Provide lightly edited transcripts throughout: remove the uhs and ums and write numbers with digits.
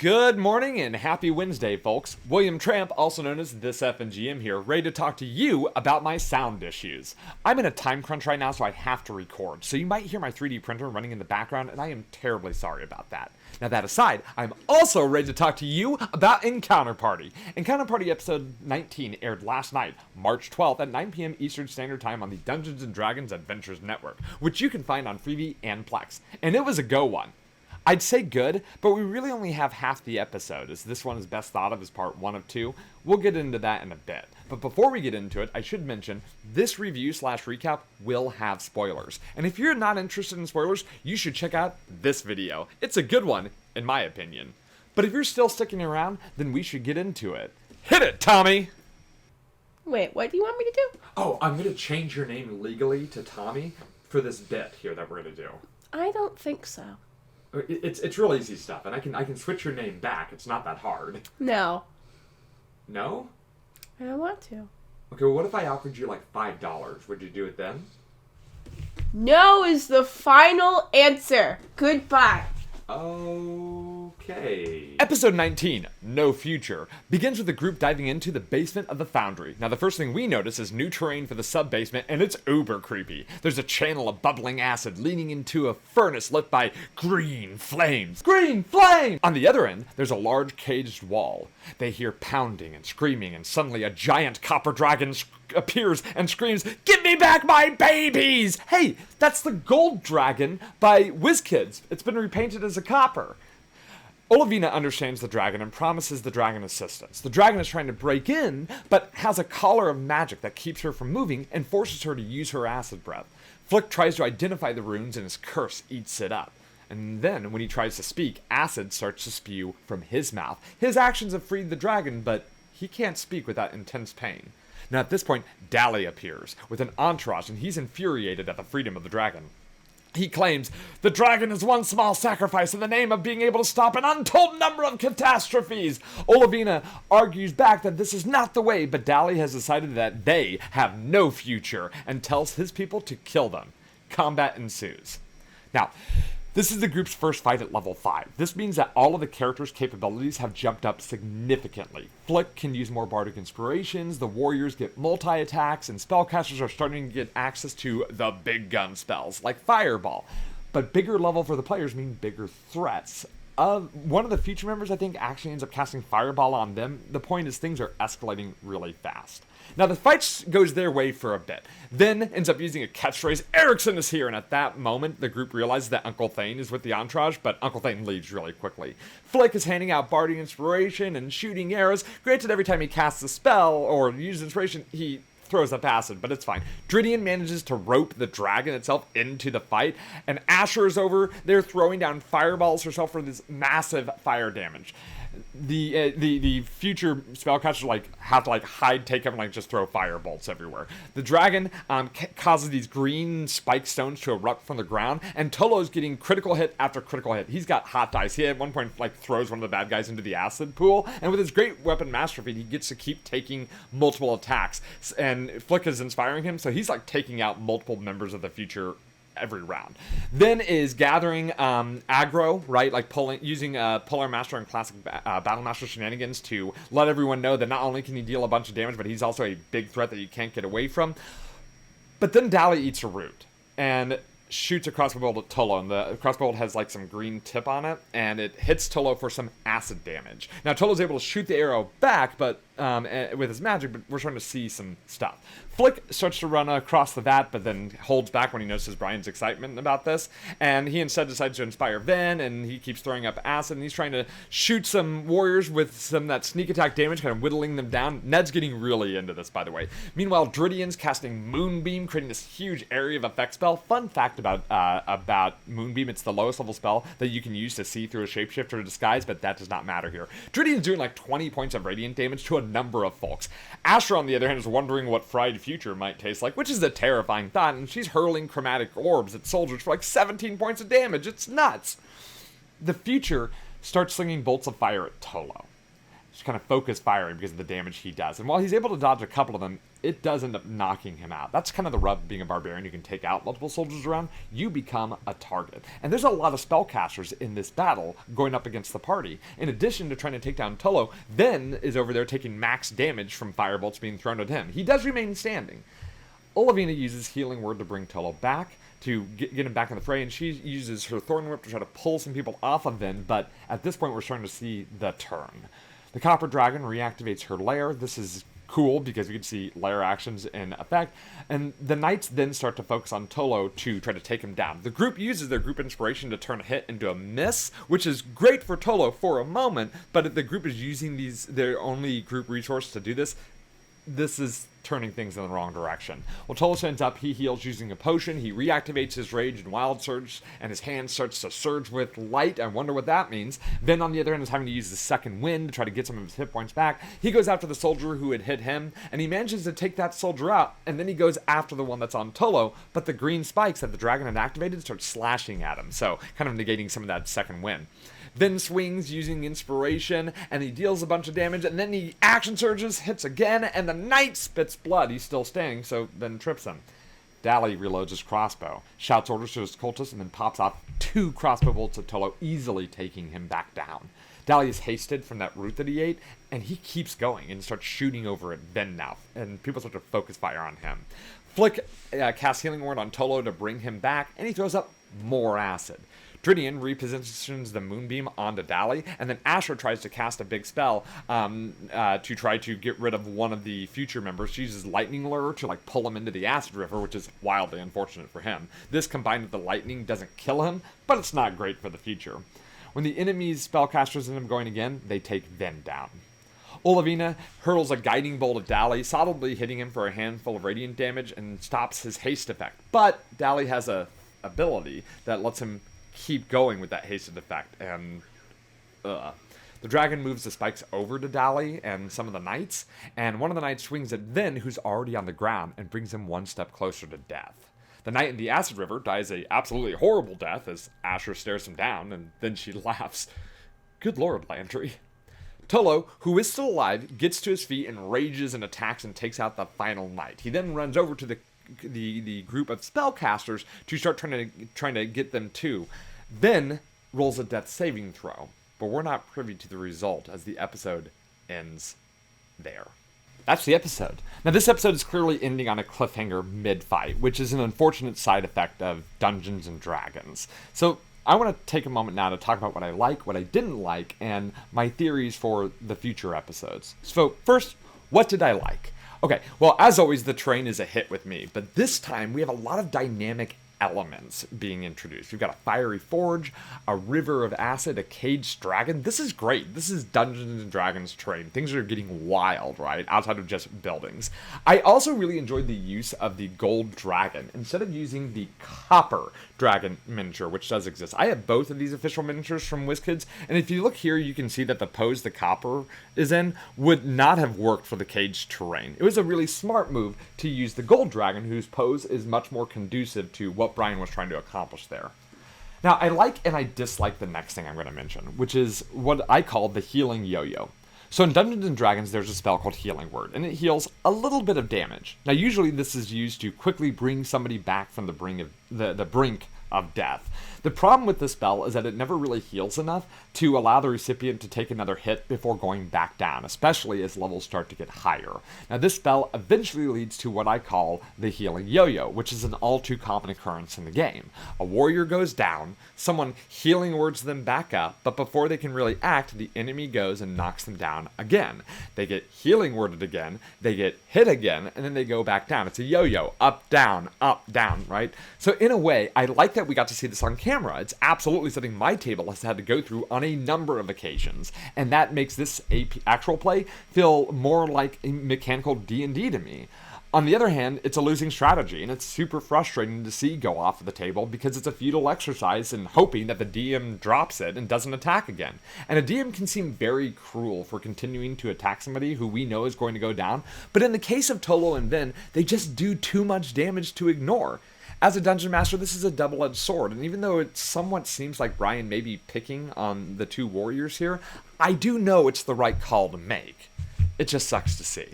Good morning and happy Wednesday, folks. William Tramp, also known as This F and GM here, ready to talk to you about my sound issues. I'm in a time crunch right now, so I have to record, so you might hear my 3D printer running in the background, and I am terribly sorry about that. Now that aside, I'm also ready to talk to you about Encounter Party. Encounter Party episode 19 aired last night, March 12th at 9 p.m. Eastern Standard Time on the Dungeons & Dragons Adventures Network, which you can find on Freevee and Plex. And it was a go one. I'd say good, but we really only have half the episode, as this one is best thought of as part 1 of 2. We'll get into that in a bit. But before we get into it, I should mention, this review/recap will have spoilers. And if you're not interested in spoilers, you should check out this video. It's a good one, in my opinion. But if you're still sticking around, then we should get into it. Hit it, Tommy! Wait, what do you want me to do? Oh, I'm going to change your name legally to Tommy for this bit here that we're going to do. I don't think so. It's real easy stuff, and I can switch your name back. It's not that hard. No. No? I don't want to. Okay, well, what if I offered you like $5? Would you do it then? No is the final answer. Goodbye. Okay. Episode 19, No Future, begins with the group diving into the basement of the Foundry. Now, the first thing we notice is new terrain for the sub-basement, and it's uber creepy. There's a channel of bubbling acid leading into a furnace lit by green flames. Green flame! On the other end, there's a large caged wall. They hear pounding and screaming, and suddenly a giant copper dragon appears and screams, "Give me back my babies!" Hey, that's the gold dragon by WizKids. It's been repainted as a copper. Olivina understands the dragon and promises the dragon assistance. The dragon is trying to break in, but has a collar of magic that keeps her from moving and forces her to use her acid breath. Flick tries to identify the runes and his curse eats it up. And then, when he tries to speak, acid starts to spew from his mouth. His actions have freed the dragon, but he can't speak without intense pain. Now at this point, Dally appears with an entourage, and he's infuriated at the freedom of the dragon. He claims, "The dragon is one small sacrifice in the name of being able to stop an untold number of catastrophes." Olivina argues back that this is not the way, but Dally has decided that they have no future and tells his people to kill them. Combat ensues. Now, this is the group's first fight at level 5. This means that all of the characters' capabilities have jumped up significantly. Flick can use more bardic inspirations, the warriors get multi-attacks, and spellcasters are starting to get access to the big gun spells, like Fireball. But bigger level for the players mean bigger threats. One of the future members, I think, actually ends up casting Fireball on them. The point is things are escalating really fast. Now, the fight goes their way for a bit, then ends up using a catchphrase, "Erickson is here," and at that moment, the group realizes that Uncle Thane is with the entourage, but Uncle Thane leaves really quickly. Flick is handing out bardic inspiration and shooting arrows. Granted, every time he casts a spell or uses inspiration, he throws up acid, but it's fine. Dridian manages to rope the dragon itself into the fight, and Asher is over there throwing down fireballs herself for this massive fire damage. The future spellcasters have to hide, take cover, and just throw firebolts everywhere. The dragon causes these green spike stones to erupt from the ground, and Tolo's getting critical hit after critical hit. He's got hot dice. He at one point throws one of the bad guys into the acid pool, and with his great weapon master feat, he gets to keep taking multiple attacks. And Flick is inspiring him, so he's taking out multiple members of the future every round. Then is gathering aggro, right? Using Polar Master and Classic Battle Master shenanigans to let everyone know that not only can he deal a bunch of damage, but he's also a big threat that you can't get away from. But then Dally eats a root and shoots a crossbow bolt at Tolo, and the crossbow bolt has some green tip on it, and it hits Tolo for some acid damage. Now Tolo's able to shoot the arrow back, but with his magic, but we're starting to see some stuff. Flick starts to run across the vat, but then holds back when he notices Brian's excitement about this, and he instead decides to inspire Ven, and he keeps throwing up acid, and he's trying to shoot some warriors with some that sneak attack damage, kind of whittling them down. Ned's getting really into this, by the way. Meanwhile, Dridian's casting Moonbeam, creating this huge area of effect spell. Fun fact about Moonbeam, it's the lowest level spell that you can use to see through a shapeshifter or disguise, but that does not matter here. Dridian's doing 20 points of radiant damage to a number of folks. Asher, on the other hand, is wondering what fried future might taste like, which is a terrifying thought, and she's hurling chromatic orbs at soldiers for 17 points of damage. It's nuts. The future starts slinging bolts of fire at Tolo. just kind of focus firing because of the damage he does. And while he's able to dodge a couple of them, it does end up knocking him out. That's kind of the rub of being a barbarian. You can take out multiple soldiers around, you become a target. And there's a lot of spellcasters in this battle going up against the party. In addition to trying to take down Tolo, Ven is over there taking max damage from firebolts being thrown at him. He does remain standing. Olivina uses Healing Word to bring Tolo back, to get him back in the fray, and she uses her Thorn Whip to try to pull some people off of Ven, but at this point we're starting to see the turn. The Copper Dragon reactivates her lair. This is cool because we can see lair actions in effect, and the Knights then start to focus on Tolo to try to take him down. The group uses their group inspiration to turn a hit into a miss, which is great for Tolo for a moment, but the group is using their only group resource to do this. This is turning things in the wrong direction. Well, Tolo stands up, he heals using a potion, he reactivates his rage and wild surge, and his hand starts to surge with light. I wonder what that means. Ven, on the other hand, is having to use the second wind to try to get some of his hit points back. He goes after the soldier who had hit him, and he manages to take that soldier out, and then he goes after the one that's on Tolo, but the green spikes that the dragon had activated start slashing at him, so kind of negating some of that second wind. Then swings using inspiration, and he deals a bunch of damage, and then he action surges, hits again, and the knight spits blood. He's still standing, so then trips him. Dally reloads his crossbow, shouts orders to his cultists, and then pops off 2 crossbow bolts at Tolo, easily taking him back down. Dally is hasted from that root that he ate, and he keeps going and starts shooting over at Ven now, and people start to focus fire on him. Flick casts Healing Word on Tolo to bring him back, and he throws up more acid. Dridian repositions the Moonbeam onto Dally, and then Asher tries to cast a big spell to try to get rid of one of the future members. She uses Lightning Lure to pull him into the Acid River, which is wildly unfortunate for him. This, combined with the lightning, doesn't kill him, but it's not great for the future. When the enemy's spellcasters end up going again, they take Ven down. Olivina hurls a guiding bolt at Dally, solidly hitting him for a handful of radiant damage and stops his haste effect. But Dally has a ability that lets him keep going with that hasted effect, and the dragon moves the spikes over to Dally and some of the knights, and one of the knights swings at Ven, who's already on the ground, and brings him one step closer to death. The knight in the Acid River dies a absolutely horrible death as Asher stares him down, and then she laughs. Good lord, Landry. Tolo, who is still alive, gets to his feet and rages and attacks and takes out the final knight. He then runs over to the group of spellcasters to start trying to get them too. Then rolls a death saving throw, but we're not privy to the result as the episode ends there. That's the episode. Now, this episode is clearly ending on a cliffhanger mid-fight, which is an unfortunate side effect of Dungeons and Dragons. So I want to take a moment now to talk about what I like, what I didn't like, and my theories for the future episodes. So first, what did I like? Okay, well, as always, the terrain is a hit with me, but this time we have a lot of dynamic elements being introduced. We've got a fiery forge, a river of acid, a caged dragon. This is great. This is Dungeons and Dragons terrain. Things are getting wild, right? Outside of just buildings. I also really enjoyed the use of the gold dragon instead of using the copper dragon miniature, which does exist. I have both of these official miniatures from WizKids, and if you look here, you can see that the pose the copper is in would not have worked for the caged terrain. It was a really smart move to use the gold dragon, whose pose is much more conducive to what Brian was trying to accomplish there. Now, I like and I dislike the next thing I'm going to mention, which is what I call the healing yo-yo. So in Dungeons & Dragons, there's a spell called Healing Word, and it heals a little bit of damage. Now, usually this is used to quickly bring somebody back from the brink of death. The problem with this spell is that it never really heals enough to allow the recipient to take another hit before going back down, especially as levels start to get higher. Now, this spell eventually leads to what I call the healing yo-yo, which is an all too common occurrence in the game. A warrior goes down, someone healing words them back up, but before they can really act, the enemy goes and knocks them down again. They get healing worded again, they get hit again, and then they go back down. It's a yo-yo, up, down, right? So in a way, I like that we got to see this on camera. It's absolutely something my table has had to go through on a number of occasions, and that makes this actual play feel more like a mechanical D&D to me. On the other hand, it's a losing strategy, and it's super frustrating to see go off of the table because it's a futile exercise in hoping that the DM drops it and doesn't attack again. And a DM can seem very cruel for continuing to attack somebody who we know is going to go down, but in the case of Tolo and Ven, they just do too much damage to ignore. As a dungeon master, this is a double-edged sword, and even though it somewhat seems like Brian may be picking on the two warriors here, I do know it's the right call to make. It just sucks to see.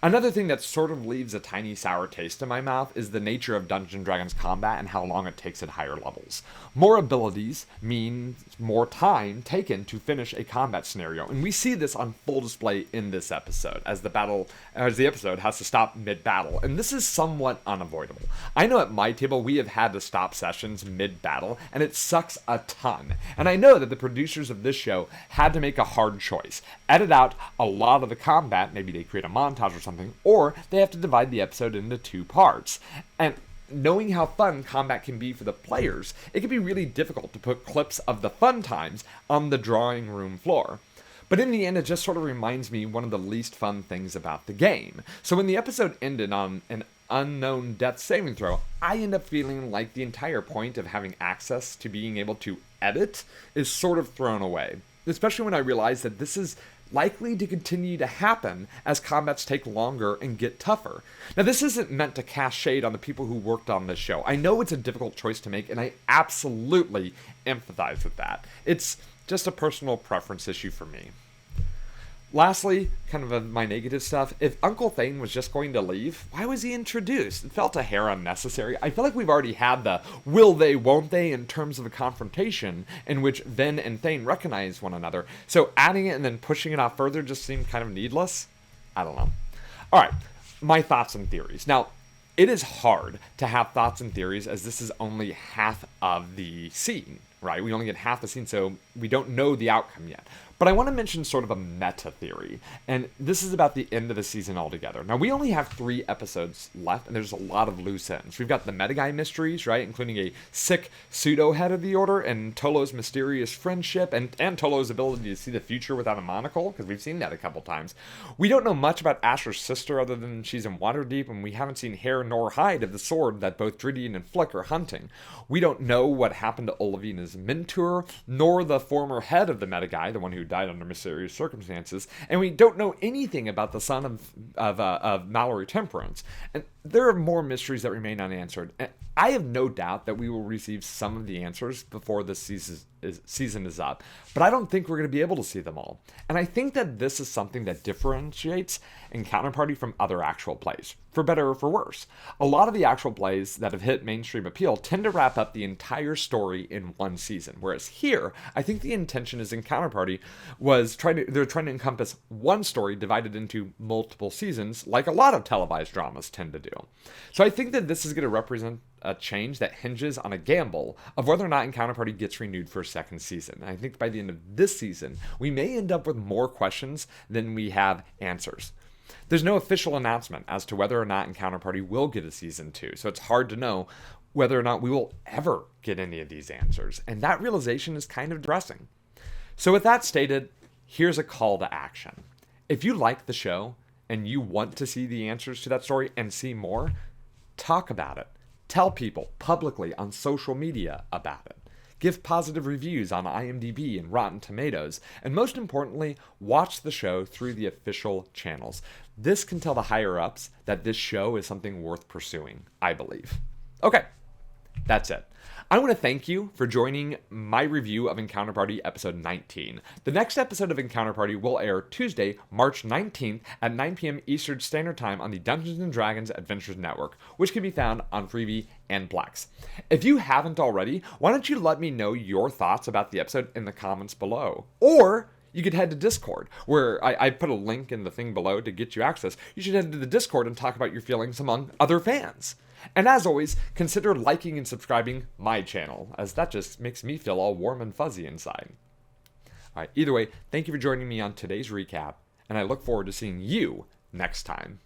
Another thing that sort of leaves a tiny sour taste in my mouth is the nature of Dungeons & Dragons combat and how long it takes at higher levels. More abilities mean more time taken to finish a combat scenario, and we see this on full display in this episode, as the episode has to stop mid-battle, and this is somewhat unavoidable. I know at my table we have had to stop sessions mid-battle, and it sucks a ton, and I know that the producers of this show had to make a hard choice. Edit out a lot of the combat, maybe they create a montage or something, or they have to divide the episode into two parts. And knowing how fun combat can be for the players, it can be really difficult to put clips of the fun times on the drawing room floor. But in the end, it just sort of reminds me one of the least fun things about the game. So when the episode ended on an unknown death saving throw, I end up feeling like the entire point of having access to being able to edit is sort of thrown away. Especially when I realize that this is likely to continue to happen as combats take longer and get tougher. Now, this isn't meant to cast shade on the people who worked on this show. I know it's a difficult choice to make, and I absolutely empathize with that. It's just a personal preference issue for me. Lastly, kind of my negative stuff, if Uncle Thane was just going to leave, why was he introduced? It felt a hair unnecessary. I feel like we've already had the will they, won't they in terms of a confrontation in which Ven and Thane recognize one another, so adding it and then pushing it off further just seemed kind of needless. I don't know. Alright, my thoughts and theories. Now, it is hard to have thoughts and theories as this is only half of the scene, right? We only get half the scene, so we don't know the outcome yet. But I want to mention sort of a meta theory, and this is about the end of the season altogether. Now, we only have 3 episodes left, and there's a lot of loose ends. We've got the Metaguy mysteries, right, including a sick pseudo-head of the Order, and Tolo's mysterious friendship, and Tolo's ability to see the future without a monocle, because we've seen that a couple times. We don't know much about Asher's sister other than she's in Waterdeep, and we haven't seen hair nor hide of the sword that both Dridian and Flick are hunting. We don't know what happened to Olivina's mentor, nor the former head of the Metaguy, the one who died under mysterious circumstances, and we don't know anything about the son of Mallory Temperance. And there are more mysteries that remain unanswered. And I have no doubt that we will receive some of the answers before this season is up, but I don't think we're going to be able to see them all. And I think that this is something that differentiates Encounter Party from other actual plays, for better or for worse. A lot of the actual plays that have hit mainstream appeal tend to wrap up the entire story in one season, whereas here, I think the intention is Encounter Party they're trying to encompass one story divided into multiple seasons, like a lot of televised dramas tend to do. So I think that this is going to represent a change that hinges on a gamble of whether or not Encounter Party gets renewed for a second season. And I think by the end of this season, we may end up with more questions than we have answers. There's no official announcement as to whether or not Encounter Party will get a season 2, so it's hard to know whether or not we will ever get any of these answers, and that realization is kind of depressing. So with that stated, here's a call to action. If you like the show and you want to see the answers to that story and see more, talk about it. Tell people publicly on social media about it. Give positive reviews on IMDb and Rotten Tomatoes, and most importantly, watch the show through the official channels. This can tell the higher-ups that this show is something worth pursuing, I believe. Okay, that's it. I want to thank you for joining my review of Encounter Party episode 19. The next episode of Encounter Party will air Tuesday, March 19th at 9 p.m. Eastern Standard Time on the Dungeons & Dragons Adventures Network, which can be found on Freevee and Plex. If you haven't already, why don't you let me know your thoughts about the episode in the comments below? Or you could head to Discord, where I put a link in the thing below to get you access. You should head to the Discord and talk about your feelings among other fans. And as always, consider liking and subscribing my channel, as that just makes me feel all warm and fuzzy inside. Alright, either way, thank you for joining me on today's recap, and I look forward to seeing you next time.